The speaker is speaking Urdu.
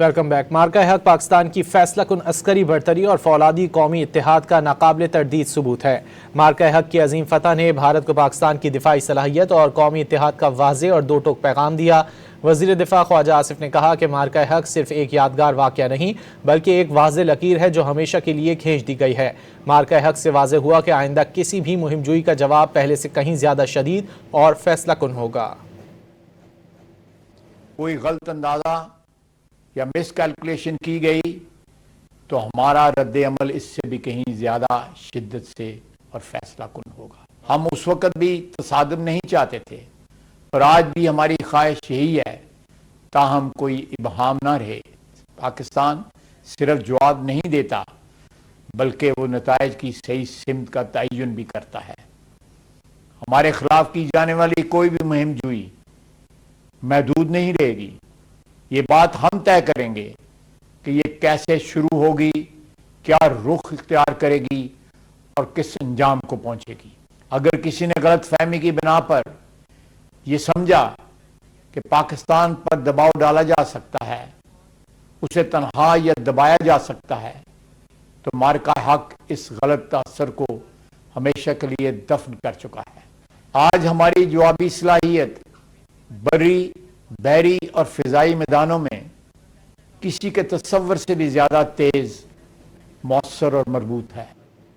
Welcome back. مارکہ حق پاکستان کی فیصلہ کن عسکری برتری اور فولادی قومی اتحاد کا ناقابل تردید ثبوت ہے۔ مارکہ حق کی عظیم فتح نے بھارت کو پاکستان کی دفاعی صلاحیت اور قومی اتحاد کا واضح اور دو ٹوک پیغام دیا۔ وزیر دفاع خواجہ آصف نے کہا کہ مارکہ حق صرف ایک یادگار واقعہ نہیں بلکہ ایک واضح لکیر ہے جو ہمیشہ کے لیے کھینچ دی گئی ہے۔ مارکہ حق سے واضح ہوا کہ آئندہ کسی بھی مہم جوئی کا جواب پہلے سے کہیں زیادہ شدید اور فیصلہ کن ہوگا۔ کوئی غلط اندازہ یا مس کیلکولیشن کی گئی تو ہمارا رد عمل اس سے بھی کہیں زیادہ شدت سے اور فیصلہ کن ہوگا۔ ہم اس وقت بھی تصادم نہیں چاہتے تھے اور آج بھی ہماری خواہش یہی ہے تاہم کوئی ابہام نہ رہے۔ پاکستان صرف جواب نہیں دیتا بلکہ وہ نتائج کی صحیح سمت کا تعین بھی کرتا ہے۔ ہمارے خلاف کی جانے والی کوئی بھی مہم جوئی محدود نہیں رہے گی۔ یہ بات ہم طے کریں گے کہ یہ کیسے شروع ہوگی، کیا رخ اختیار کرے گی اور کس انجام کو پہنچے گی۔ اگر کسی نے غلط فہمی کی بنا پر یہ سمجھا کہ پاکستان پر دباؤ ڈالا جا سکتا ہے، اسے تنہا یا دبایا جا سکتا ہے، تو مارکہ حق اس غلط تاثر کو ہمیشہ کے لیے دفن کر چکا ہے۔ آج ہماری جوابی صلاحیت بری، بحری اور فضائی میدانوں میں کسی کے تصور سے بھی زیادہ تیز، مؤثر اور مربوط ہے۔